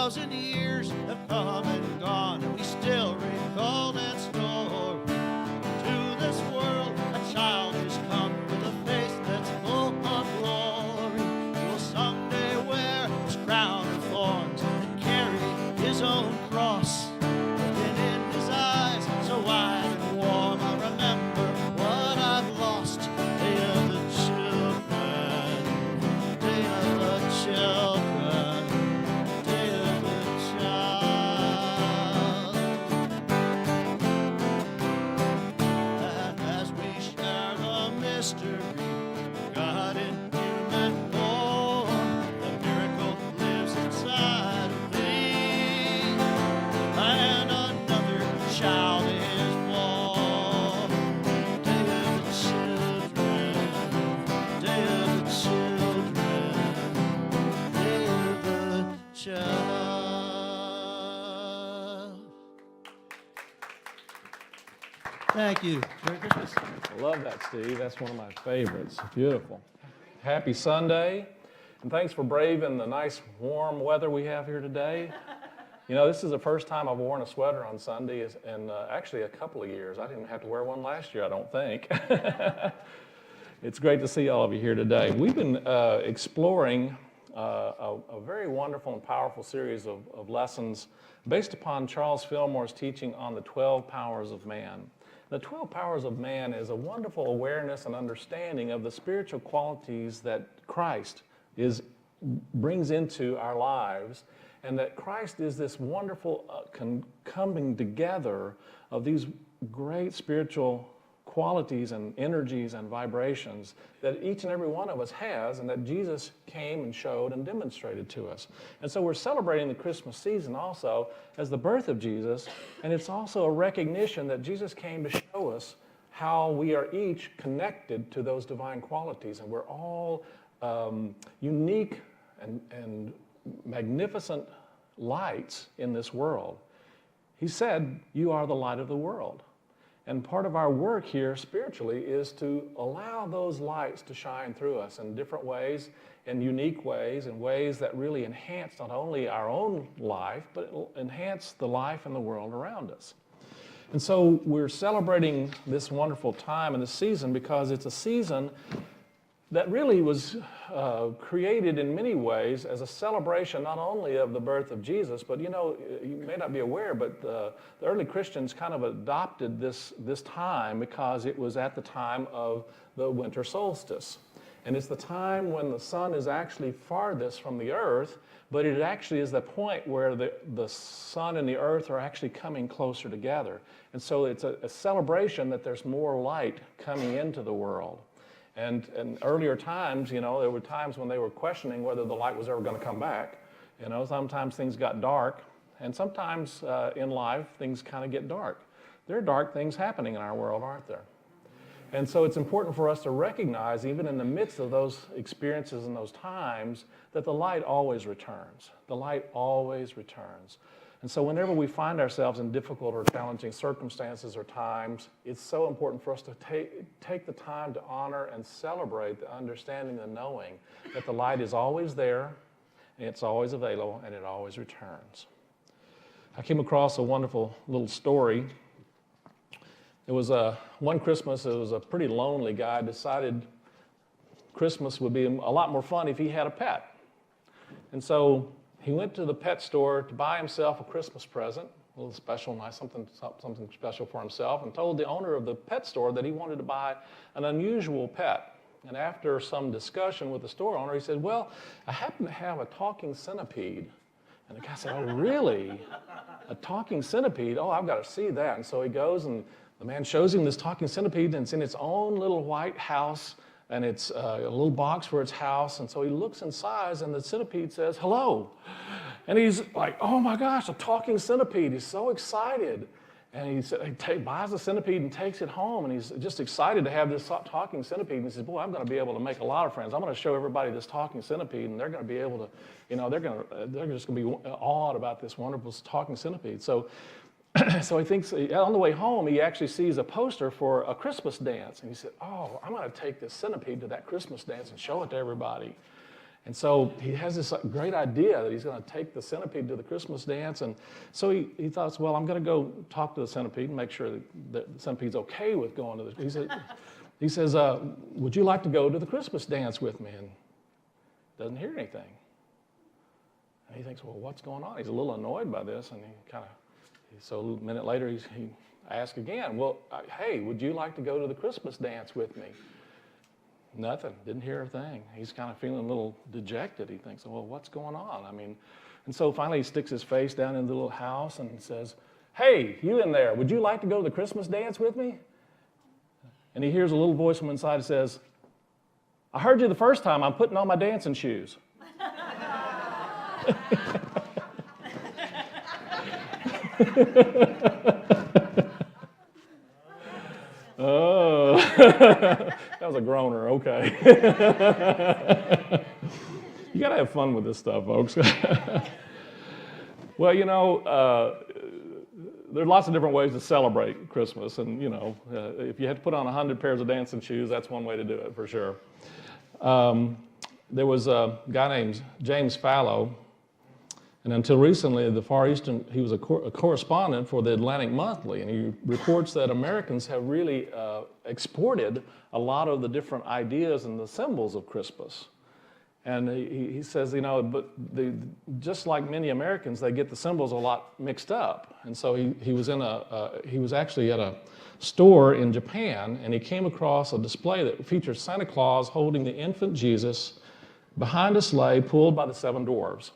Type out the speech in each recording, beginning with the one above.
1,000 years have come and gone, and we still recall that story. To this world, a child has come with a face that's full of glory. He will someday wear his crown of thorns and carry his own cross. Looking in his eyes, so wide and warm, I remember what I've lost. Day of the children, day of the children, day of the child. As we share the mystery, God in human form, the miracle lives inside of me, and another child is born. Day of the children, day of the children, day of the child. Thank you. Merry Christmas. I love that, Steve. That's one of my favorites. Beautiful. Happy Sunday, and thanks for braving the nice warm weather we have here today. You know, this is the first time I've worn a sweater on Sunday in actually a couple of years. I didn't have to wear one last year, I don't think. It's great to see all of you here today. We've been exploring a very wonderful and powerful series of lessons based upon Charles Fillmore's teaching on the 12 powers of man. The 12 powers of man is a wonderful awareness and understanding of the spiritual qualities that Christ brings into our lives, and that Christ is this wonderful coming together of these great spiritual qualities and energies and vibrations that each and every one of us has, and that Jesus came and showed and demonstrated to us. And so we're celebrating the Christmas season also as the birth of Jesus, and it's also a recognition that Jesus came to show us how we are each connected to those divine qualities, and we're all unique and magnificent lights in this world. He said, "You are the light of the world." And part of our work here spiritually is to allow those lights to shine through us in different ways, in unique ways, in ways that really enhance not only our own life, but it'll enhance the life in the world around us. And so we're celebrating this wonderful time and this season because it's a season that really was created in many ways as a celebration not only of the birth of Jesus, but you know, you may not be aware, but the early Christians kind of adopted this time because it was at the time of the winter solstice. And it's the time when the sun is actually farthest from the earth, but it actually is the point where the sun and the earth are actually coming closer together. And so it's a celebration that there's more light coming into the world. And in earlier times, you know, there were times when they were questioning whether the light was ever going to come back. You know, sometimes things got dark, and sometimes in life things kind of get dark. There are dark things happening in our world, aren't there? And so it's important for us to recognize, even in the midst of those experiences and those times, that the light always returns. The light always returns. And so whenever we find ourselves in difficult or challenging circumstances or times, it's so important for us to take the time to honor and celebrate the understanding and knowing that the light is always there, and it's always available, and it always returns. I came across a wonderful little story. It was one Christmas, it was a pretty lonely guy, decided Christmas would be a lot more fun if he had a pet. And so he went to the pet store to buy himself a Christmas present, a little special, nice, something special for himself, and told the owner of the pet store that he wanted to buy an unusual pet. And after some discussion with the store owner, he said, "Well, I happen to have a talking centipede." And the guy said, "Oh, really? A talking centipede? Oh, I've got to see that." And so he goes, and the man shows him this talking centipede, and it's in its own little white house, and it's a little box for its house. And so he looks inside, and the centipede says, "Hello." And he's like, "Oh my gosh, a talking centipede." He's so excited. And he buys the centipede and takes it home, and he's just excited to have this talking centipede. And he says, "Boy, I'm going to be able to make a lot of friends. I'm going to show everybody this talking centipede, and they're going to be able to, you know, they're just going to be awed about this wonderful talking centipede." So he thinks, on the way home, he actually sees a poster for a Christmas dance. And he said, "Oh, I'm going to take this centipede to that Christmas dance and show it to everybody." And so he has this great idea that he's going to take the centipede to the Christmas dance. And so he thought, well, I'm going to go talk to the centipede and make sure that the centipede's okay with going to the. He says, would you like to go to the Christmas dance with me? And doesn't hear anything. And he thinks, well, what's going on? He's a little annoyed by this. And so a minute later, he asks again, well, hey, would you like to go to the Christmas dance with me? Nothing. Didn't hear a thing. He's kind of feeling a little dejected. He thinks, well, what's going on? And so finally he sticks his face down in the little house and says, hey, you in there, would you like to go to the Christmas dance with me? And he hears a little voice from inside that says, I heard you the first time. I'm putting on my dancing shoes. Oh, that was a groaner, okay. You got to have fun with this stuff, folks. Well, there are lots of different ways to celebrate Christmas. And, if you had to put on 100 pairs of dancing shoes, that's one way to do it for sure. There was a guy named James Fallow. And until recently, he was a correspondent for the Atlantic Monthly, and he reports that Americans have really exported a lot of the different ideas and the symbols of Christmas. And he says, but just like many Americans, they get the symbols a lot mixed up. And so he was actually at a store in Japan, and he came across a display that features Santa Claus holding the infant Jesus behind a sleigh pulled by the 7 dwarves.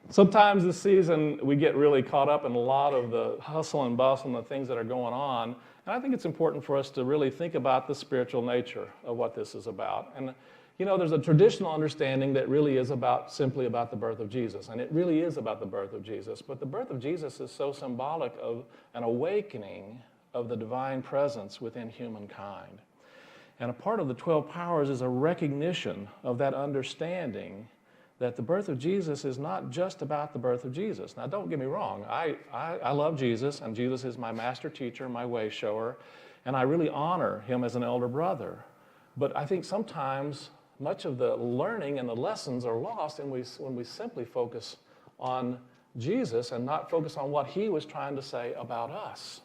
Sometimes this season we get really caught up in a lot of the hustle and bustle and the things that are going on, and I think it's important for us to really think about the spiritual nature of what this is about. And there's a traditional understanding that really is simply about the birth of Jesus, and it really is about the birth of Jesus, but the birth of Jesus is so symbolic of an awakening of the divine presence within humankind. And a part of the 12 powers is a recognition of that understanding that the birth of Jesus is not just about the birth of Jesus. Now, don't get me wrong. I love Jesus, and Jesus is my master teacher, my way shower, and I really honor him as an elder brother. But I think sometimes much of the learning and the lessons are lost when we simply focus on Jesus and not focus on what he was trying to say about us.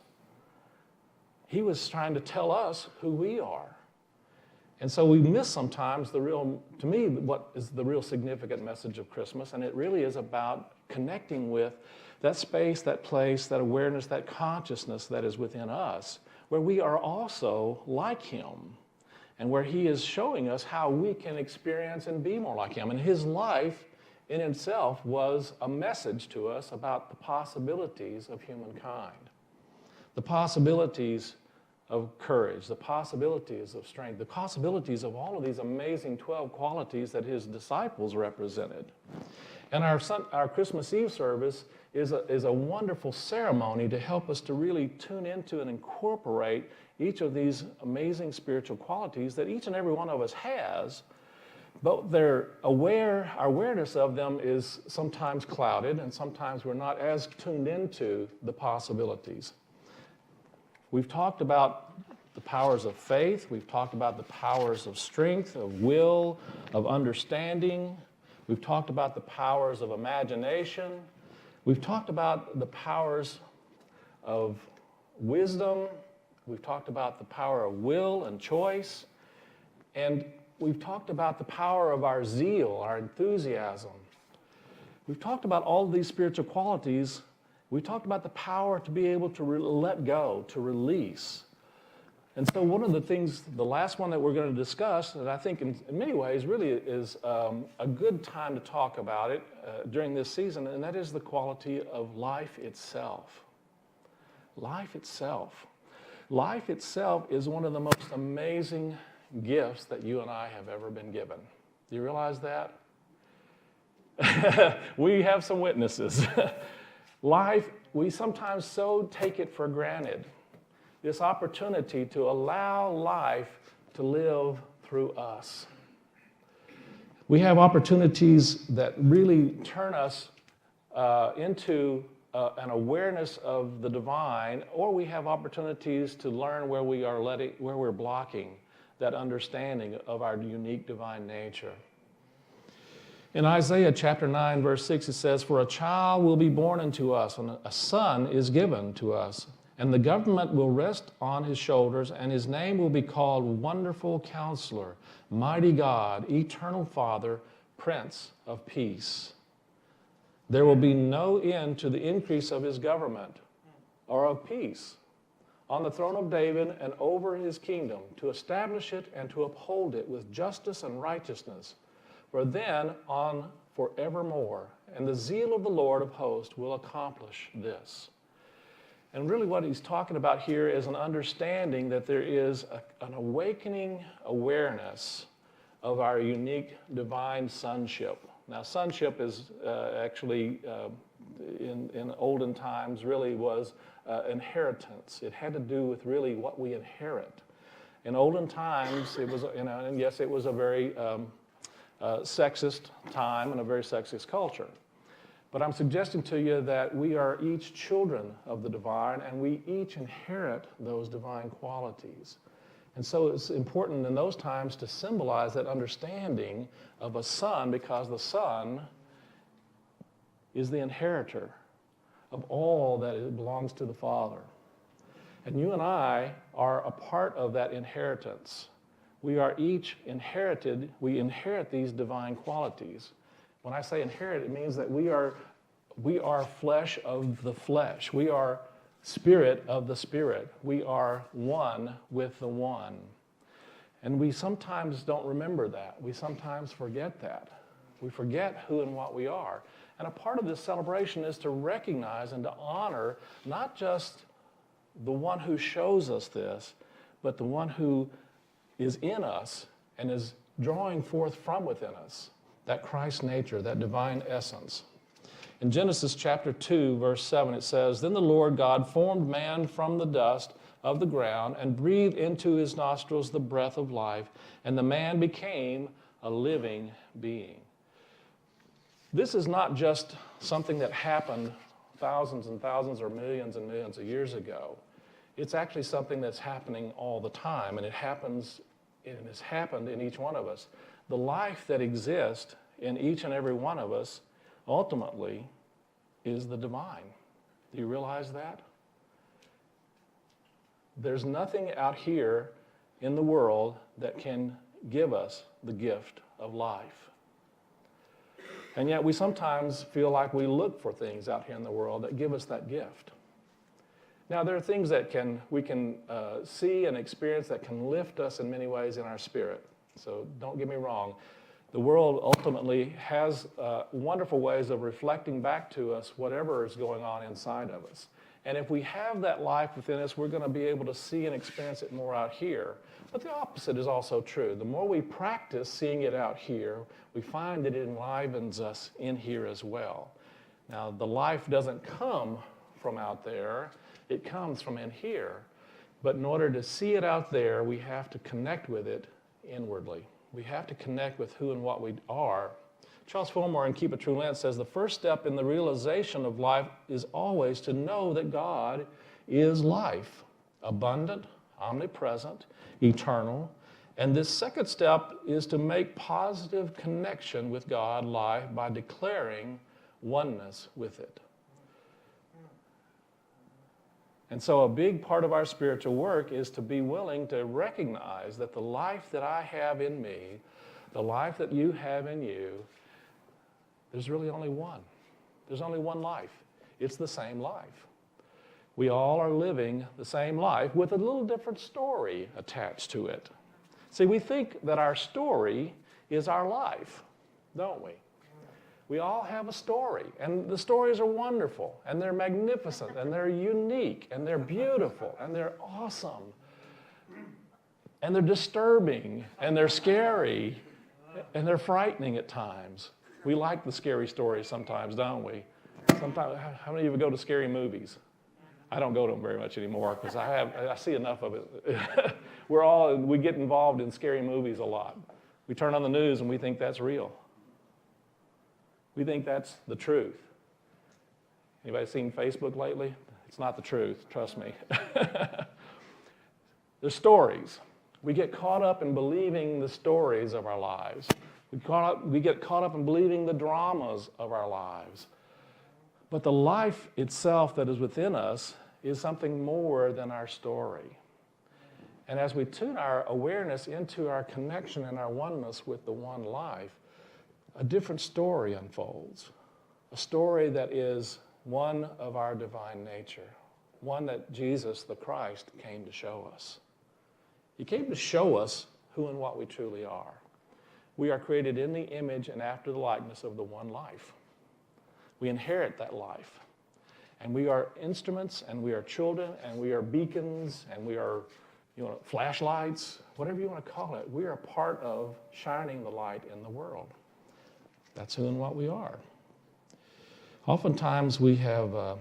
He was trying to tell us who we are. And so we miss sometimes to me, what is the real significant message of Christmas, and it really is about connecting with that space, that place, that awareness, that consciousness that is within us, where we are also like him, and where he is showing us how we can experience and be more like him. And his life in itself was a message to us about the possibilities of humankind, the possibilities of courage, the possibilities of strength, the possibilities of all of these amazing 12 qualities that his disciples represented. And our Christmas Eve service is a wonderful ceremony to help us to really tune into and incorporate each of these amazing spiritual qualities that each and every one of us has, but our awareness of them is sometimes clouded, and sometimes we're not as tuned into the possibilities. We've talked about the powers of faith. We've talked about the powers of strength, of will, of understanding. We've talked about the powers of imagination. We've talked about the powers of wisdom. We've talked about the power of will and choice. And we've talked about the power of our zeal, our enthusiasm. We've talked about all of these spiritual qualities. We talked about the power to be able to let go, to release. And so one of the things, the last one that we're going to discuss, that I think in many ways really is a good time to talk about it during this season, and that is the quality of life itself. Life itself. Life itself is one of the most amazing gifts that you and I have ever been given. Do you realize that? We have some witnesses. Life, we sometimes so take it for granted. This opportunity to allow life to live through us. We have opportunities that really turn us into an awareness of the divine, or we have opportunities to learn where we're blocking that understanding of our unique divine nature. In Isaiah chapter 9, verse 6, it says, "For a child will be born unto us, and a son is given to us, and the government will rest on his shoulders, and his name will be called Wonderful Counselor, Mighty God, Eternal Father, Prince of Peace. There will be no end to the increase of his government," or of peace, "on the throne of David and over his kingdom, to establish it and to uphold it with justice and righteousness, for then on forevermore. And the zeal of the Lord of hosts will accomplish this." And really what he's talking about here is an understanding that there is an awakening awareness of our unique divine sonship. Now, sonship is actually, in olden times, really was inheritance. It had to do with really what we inherit. In olden times, it was, and yes, it was a very sexist time and a very sexist culture. But I'm suggesting to you that we are each children of the divine, and we each inherit those divine qualities. And so it's important in those times to symbolize that understanding of a son, because the son is the inheritor of all that belongs to the Father. And you and I are a part of that inheritance. We are each inherited, we inherit these divine qualities. When I say inherit, it means that we are flesh of the flesh. We are spirit of the spirit. We are one with the one. And we sometimes don't remember that. We sometimes forget that. We forget who and what we are. And a part of this celebration is to recognize and to honor not just the one who shows us this, but the one who is in us and is drawing forth from within us that Christ nature, that divine essence. In Genesis chapter 2, verse 7, it says, "Then the Lord God formed man from the dust of the ground and breathed into his nostrils the breath of life, and the man became a living being." This is not just something that happened thousands and thousands or millions and millions of years ago. It's actually something that's happening all the time, and it happens, and has happened in each one of us. The life that exists in each and every one of us ultimately is the divine. Do you realize that? There's nothing out here in the world that can give us the gift of life. And yet we sometimes feel like we look for things out here in the world that give us that gift. Now, there are things that we can see and experience that can lift us in many ways in our spirit. So don't get me wrong. The world ultimately has wonderful ways of reflecting back to us whatever is going on inside of us. And if we have that life within us, we're going to be able to see and experience it more out here. But the opposite is also true. The more we practice seeing it out here, we find that it enlivens us in here as well. Now, the life doesn't come from out there. It comes from in here. But in order to see it out there, we have to connect with it inwardly. We have to connect with who and what we are. Charles Fillmore in Keep a True Lent says, "The first step in the realization of life is always to know that God is life, abundant, omnipresent, eternal. And this second step is to make positive connection with God, life, by declaring oneness with it." And so a big part of our spiritual work is to be willing to recognize that the life that I have in me, the life that you have in you, there's really only one. There's only one life. It's the same life. We all are living the same life with a little different story attached to it. See, we think that our story is our life, don't we? We all have a story, and the stories are wonderful, and they're magnificent, and they're unique, and they're beautiful, and they're awesome, and they're disturbing, and they're scary, and they're frightening at times. We like the scary stories sometimes, don't we? Sometimes, how many of you go to scary movies? I don't go to them very much anymore because I see enough of it. We get involved in scary movies a lot. We turn on the news and we think that's real. We think that's the truth. Anybody seen Facebook lately? It's not the truth, trust me. There's stories. We get caught up in believing the stories of our lives. We get caught up in believing the dramas of our lives. But the life itself that is within us is something more than our story. And as we tune our awareness into our connection and our oneness with the one life, a different story unfolds. A story that is one of our divine nature, one that Jesus, the Christ, came to show us. He came to show us who and what we truly are. We are created in the image and after the likeness of the one life. We inherit that life. And we are instruments, and we are children, and we are beacons, and we are flashlights, whatever you want to call it. We are part of shining the light in the world. That's who and what we are. Oftentimes we have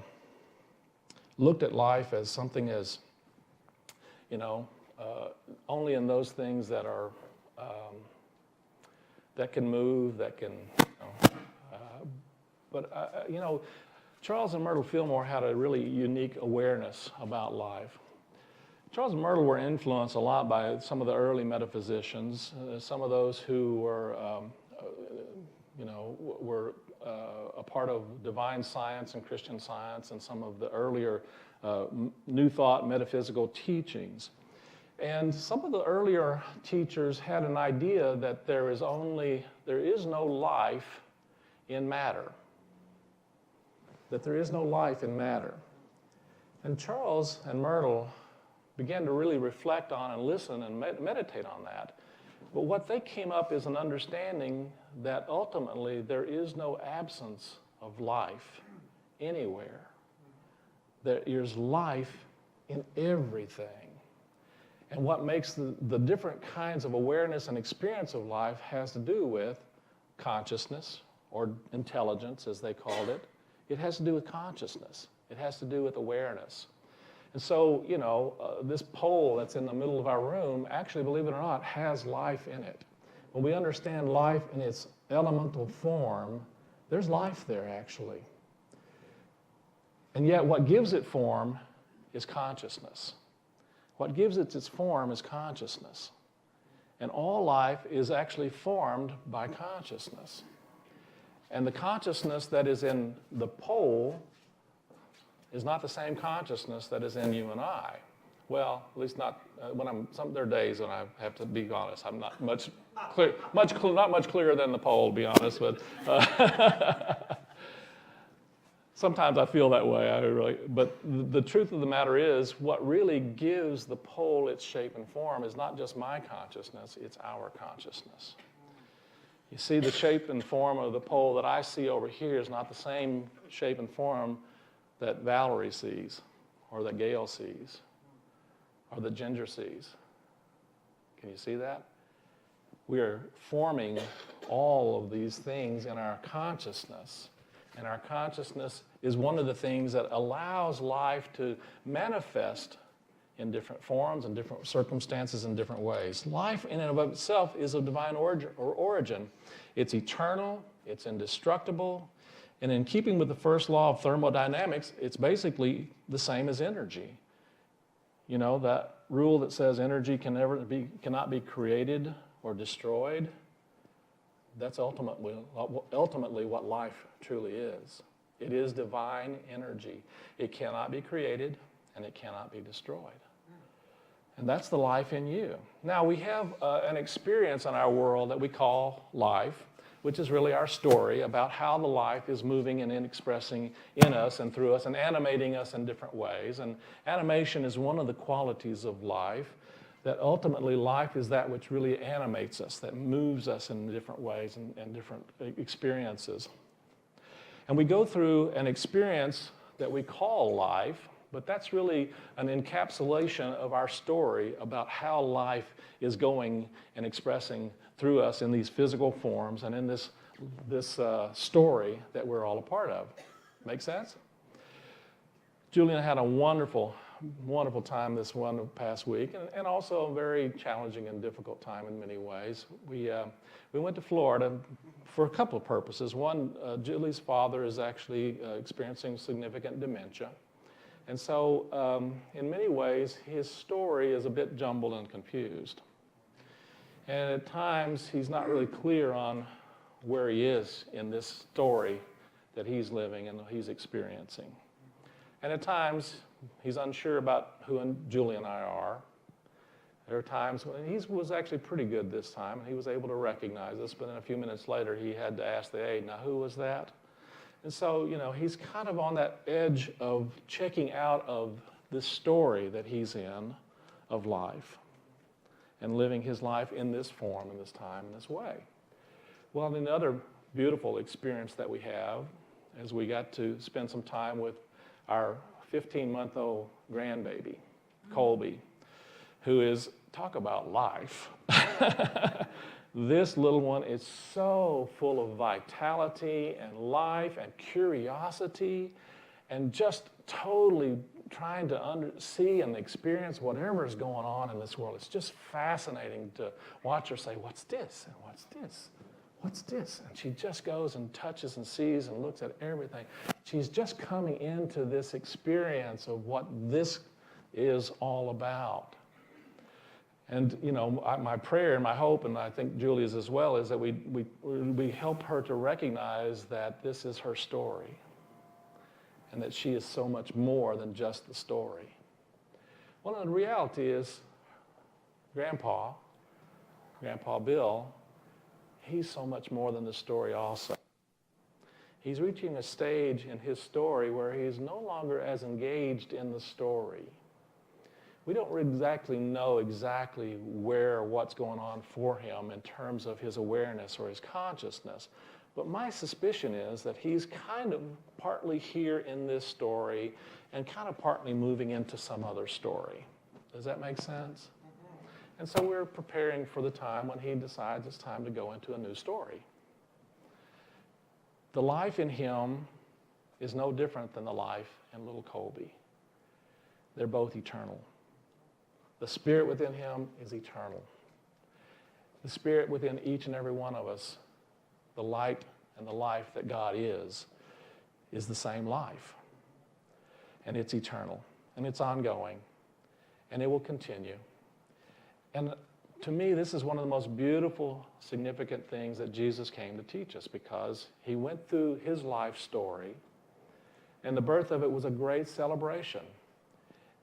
looked at life as something as, only in those things that are that can move, that can, Charles and Myrtle Fillmore had a really unique awareness about life. Charles and Myrtle were influenced a lot by some of the early metaphysicians, some of those who were, a part of divine science and Christian Science and some of the earlier New Thought metaphysical teachings. And some of the earlier teachers had an idea that there is no life in matter. That there is no life in matter. And Charles and Myrtle began to really reflect on and listen and meditate on that. But what they came up is an understanding that ultimately there is no absence of life anywhere. There is life in everything. And what makes the different kinds of awareness and experience of life has to do with consciousness, or intelligence as they called it. It has to do with consciousness. It has to do with awareness. And so, this pole that's in the middle of our room, actually, believe it or not, has life in it. When we understand life in its elemental form, there's life there, actually. And yet, what gives it form is consciousness. What gives it its form is consciousness. And all life is actually formed by consciousness. And the consciousness that is in the pole is not the same consciousness that is in you and I. Well, at least not there are days when I have to be honest. I'm not not much clearer than the pole, to be honest. But sometimes I feel that way. But the truth of the matter is, what really gives the pole its shape and form is not just my consciousness; it's our consciousness. You see, the shape and form of the pole that I see over here is not the same shape and form that Valerie sees, or that Gail sees, or that Ginger sees. Can you see that? We are forming all of these things in our consciousness, and our consciousness is one of the things that allows life to manifest in different forms and different circumstances in different ways. Life in and of itself is of divine origin. It's eternal, it's indestructible, and in keeping with the first law of thermodynamics, it's basically the same as energy. That rule that says energy cannot be created or destroyed, that's ultimately what life truly is. It is divine energy. It cannot be created and it cannot be destroyed. And that's the life in you. Now, we have an experience in our world that we call life, which is really our story about how the life is moving and expressing in us and through us and animating us in different ways. And animation is one of the qualities of life, that ultimately life is that which really animates us, that moves us in different ways and different experiences. And we go through an experience that we call life, but that's really an encapsulation of our story about how life is going and expressing through us in these physical forms and in this story that we're all a part of. Make sense? Julie and I had a wonderful time this past week, and also a very challenging and difficult time in many ways. We went to Florida for a couple of purposes. One, Julie's father is actually experiencing significant dementia. And so, in many ways, his story is a bit jumbled and confused. And at times, he's not really clear on where he is in this story that he's living and he's experiencing. And at times, he's unsure about who Julie and I are. There are times when he was actually pretty good this time, and he was able to recognize us, but then a few minutes later, he had to ask the aide, now who was that? And so, he's kind of on that edge of checking out of this story that he's in of life and living his life in this form, in this time, in this way. Well, another beautiful experience that we have is we got to spend some time with our 15-month-old grandbaby, Colby, who is, talk about life. This little one is so full of vitality and life and curiosity and just totally trying to see and experience whatever is going on in this world. It's just fascinating to watch her say, what's this? And what's this? What's this? And she just goes and touches and sees and looks at everything. She's just coming into this experience of what this is all about. And, my prayer and my hope, and I think Julie's as well, is that we help her to recognize that this is her story and that she is so much more than just the story. Well, the reality is Grandpa Bill, he's so much more than the story also. He's reaching a stage in his story where he's no longer as engaged in the story. We don't exactly know exactly what's going on for him in terms of his awareness or his consciousness. But my suspicion is that he's kind of partly here in this story and kind of partly moving into some other story. Does that make sense? And so we're preparing for the time when he decides it's time to go into a new story. The life in him is no different than the life in little Colby. They're both eternal. The spirit within him is eternal. The spirit within each and every one of us, the light and the life that God is the same life. And it's eternal, and it's ongoing, and it will continue. And to me, this is one of the most beautiful, significant things that Jesus came to teach us, because he went through his life story, and the birth of it was a great celebration.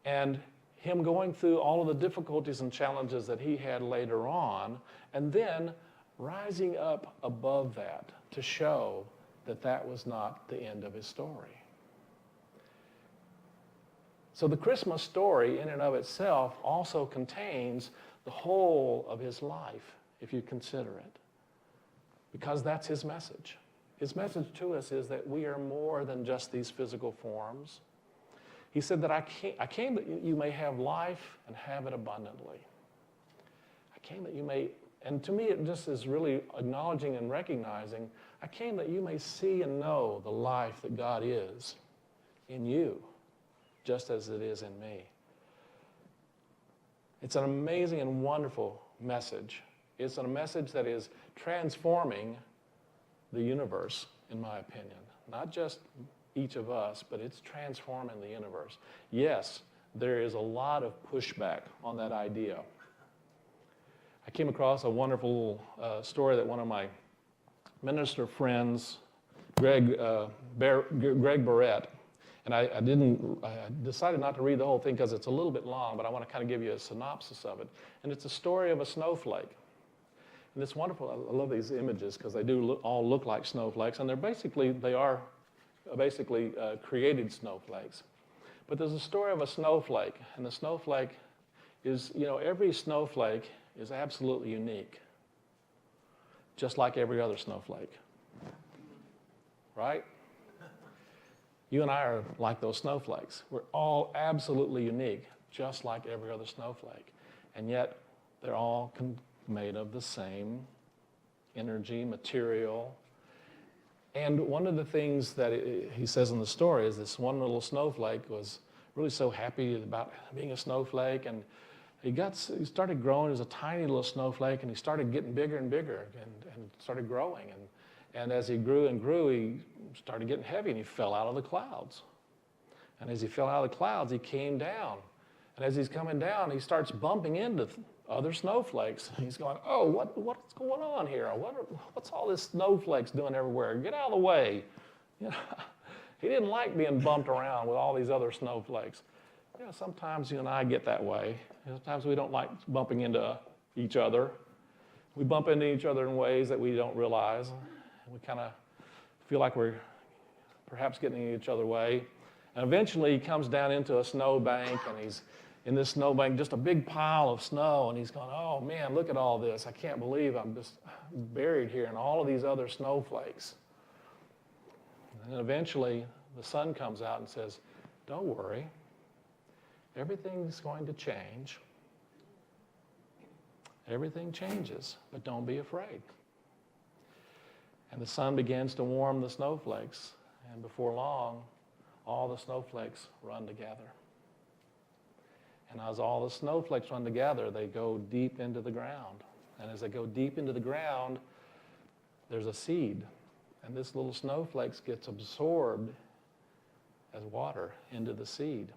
And him going through all of the difficulties and challenges that he had later on, and then rising up above that to show that that was not the end of his story. So the Christmas story in and of itself also contains the whole of his life, if you consider it, because that's his message. His message to us is that we are more than just these physical forms. He said that I came that you may have life and have it abundantly. I came that you may, and to me it just is really acknowledging and recognizing, I came that you may see and know the life that God is in you, just as it is in me. It's an amazing and wonderful message. It's a message that is transforming the universe, in my opinion. Not just each of us, but it's transforming the universe. Yes, there is a lot of pushback on that idea. I came across a wonderful story that one of my minister friends, Greg Barrett, and I decided not to read the whole thing because it's a little bit long, but I want to kind of give you a synopsis of it. And it's a story of a snowflake. And it's wonderful. I love these images because they do all look like snowflakes, and they are basically created snowflakes. But there's a story of a snowflake, and the snowflake is, every snowflake is absolutely unique, just like every other snowflake, right? You and I are like those snowflakes. We're all absolutely unique, just like every other snowflake. And yet, they're all made of the same energy, material. And one of the things that he says in the story is this one little snowflake was really so happy about being a snowflake, and he started growing as a tiny little snowflake, and he started getting bigger and bigger and started growing. And as he grew and grew, he started getting heavy, and he fell out of the clouds. And as he fell out of the clouds, he came down. And as he's coming down, he starts bumping into other snowflakes. He's going, oh, what's going on here? What's all this snowflakes doing everywhere? Get out of the way. You know, he didn't like being bumped around with all these other snowflakes. You know, sometimes you and I get that way. Sometimes we don't like bumping into each other. We bump into each other in ways that we don't realize. We kind of feel like we're perhaps getting in each other's way. And eventually he comes down into a snowbank, and he's in this snowbank, just a big pile of snow, and he's going, oh man, look at all this. I can't believe I'm just buried here in all of these other snowflakes. And then eventually the sun comes out and says, don't worry, everything's going to change. Everything changes, but don't be afraid. And the sun begins to warm the snowflakes, and before long, all the snowflakes run together. And as all the snowflakes run together, they go deep into the ground. And as they go deep into the ground, there's a seed. And this little snowflake gets absorbed as water into the seed.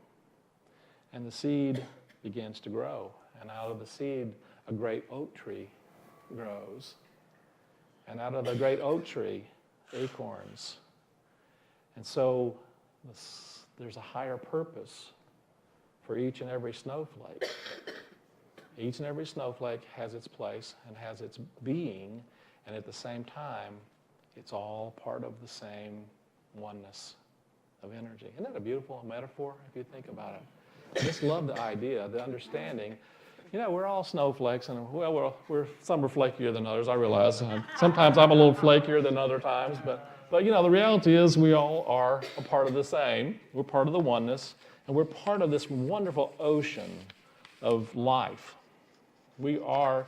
And the seed begins to grow. And out of the seed, a great oak tree grows. And out of the great oak tree, acorns. And so there's a higher purpose for each and every snowflake. Each and every snowflake has its place and has its being, and at the same time, it's all part of the same oneness of energy. Isn't that a beautiful metaphor if you think about it? I just love the idea, the understanding. You know, we're all snowflakes, and well, some are flakier than others, I realize. Sometimes I'm a little flakier than other times, but you know, the reality is we all are a part of the same. We're part of the oneness, and we're part of this wonderful ocean of life. We are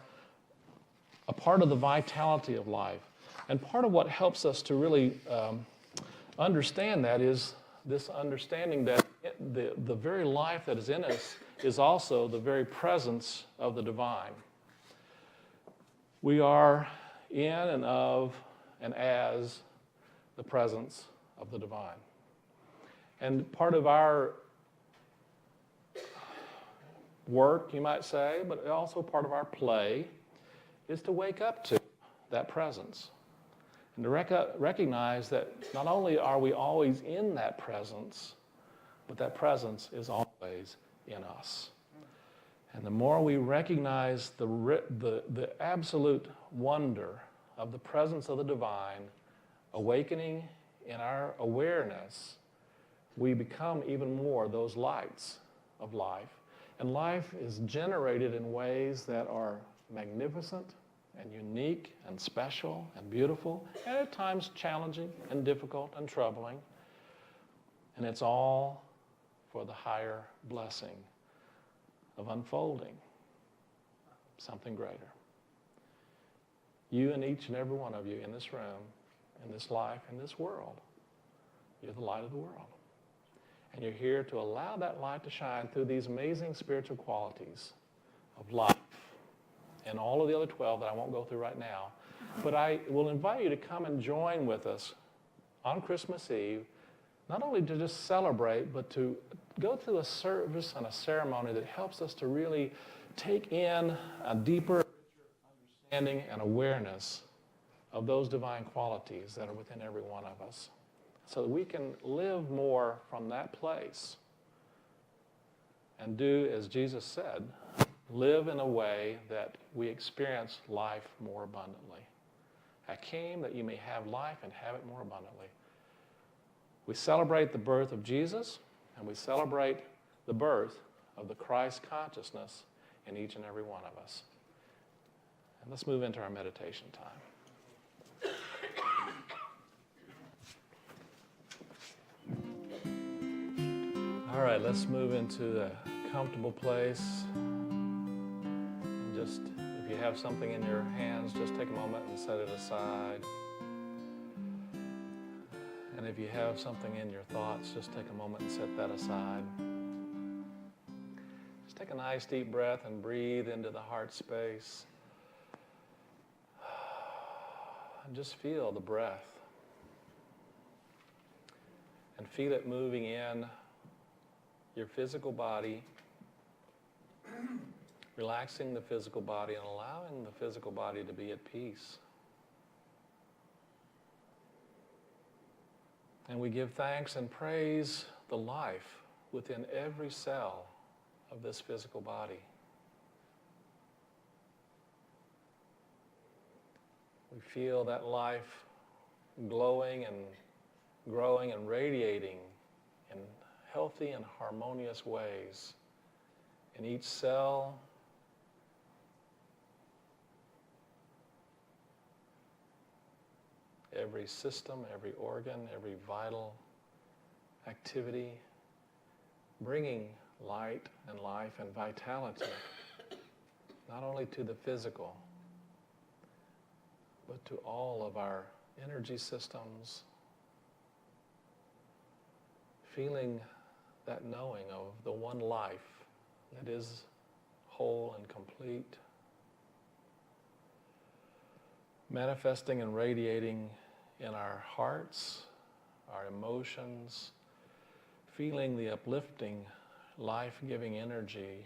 a part of the vitality of life. And part of what helps us to really understand that is this understanding that the very life that is in us is also the very presence of the divine. We are in and of and as the presence of the divine. And part of our work, you might say, but also part of our play, is to wake up to that presence. And to recognize that not only are we always in that presence, but that presence is always in us. And the more we recognize the absolute wonder of the presence of the divine awakening in our awareness, we become even more those lights of life. And life is generated in ways that are magnificent and unique and special and beautiful, and at times challenging and difficult and troubling. And it's all for the higher blessing of unfolding something greater. You and each and every one of you in this room, in this life, in this world, you're the light of the world. And you're here to allow that light to shine through these amazing spiritual qualities of life and all of the other 12 that I won't go through right now. But I will invite you to come and join with us on Christmas Eve, not only to just celebrate, but to go through a service and a ceremony that helps us to really take in a deeper understanding and awareness of those divine qualities that are within every one of us, so that we can live more from that place and do as Jesus said, live in a way that we experience life more abundantly. I came that you may have life and have it more abundantly. We celebrate the birth of Jesus, and we celebrate the birth of the Christ consciousness in each and every one of us. And let's move into our meditation time. All right, let's move into a comfortable place. And just, if you have something in your hands, just take a moment and set it aside. And if you have something in your thoughts, just take a moment and set that aside. Just take a nice deep breath and breathe into the heart space. And just feel the breath. And feel it moving in your physical body relaxing the physical body and allowing the physical body to be at peace. And we give thanks and praise the life within every cell of this physical body. We feel that life glowing and growing and radiating in healthy and harmonious ways in each cell, every system, every organ, every vital activity, bringing light and life and vitality, not only to the physical, but to all of our energy systems, feeling that knowing of the one life that is whole and complete, manifesting and radiating in our hearts, our emotions, feeling the uplifting, life-giving energy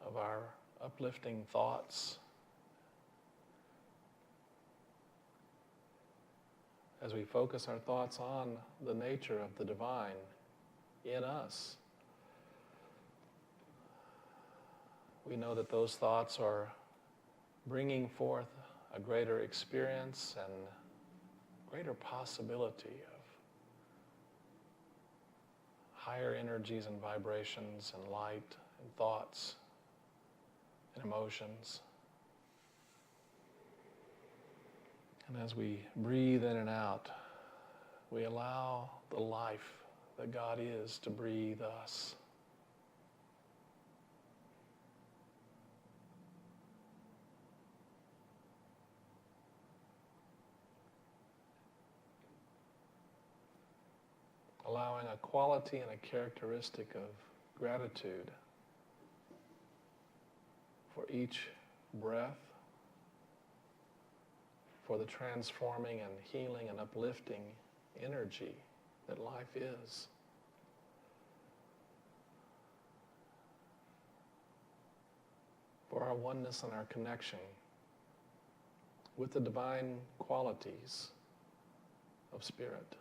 of our uplifting thoughts as we focus our thoughts on the nature of the divine in us. We know that those thoughts are bringing forth a greater experience and greater possibility of higher energies and vibrations and light and thoughts and emotions. And as we breathe in and out, we allow the life that God is to breathe us. Allowing a quality and a characteristic of gratitude for each breath, for the transforming and healing and uplifting energy that life is. For our oneness and our connection with the divine qualities of Spirit.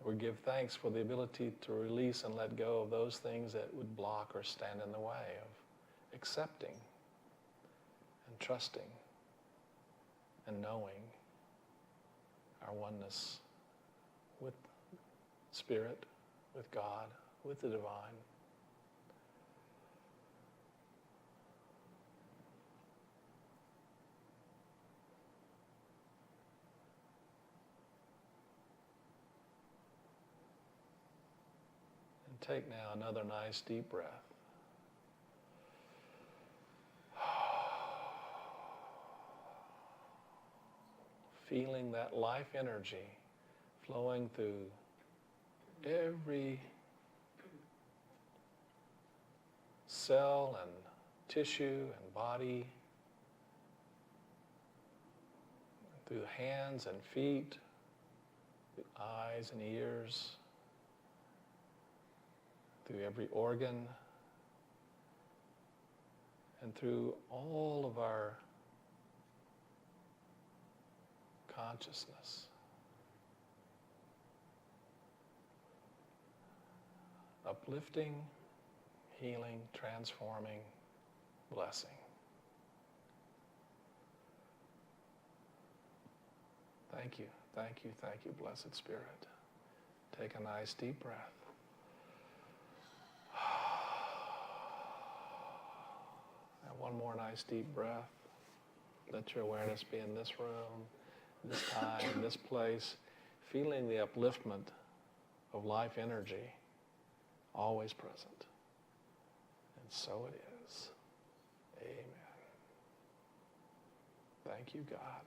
We give thanks for the ability to release and let go of those things that would block or stand in the way of accepting and trusting and knowing our oneness with Spirit, with God, with the divine. Take now another nice deep breath. Feeling that life energy flowing through every cell and tissue and body, through hands and feet, through eyes and ears, through every organ, and through all of our consciousness. Uplifting, healing, transforming, blessing. Thank you, thank you, thank you, Blessed Spirit. Take a nice deep breath. And one more nice deep breath. Let your awareness be in this room, this time, this place, feeling the upliftment of life energy, always present. And so it is. Amen. Thank you, God.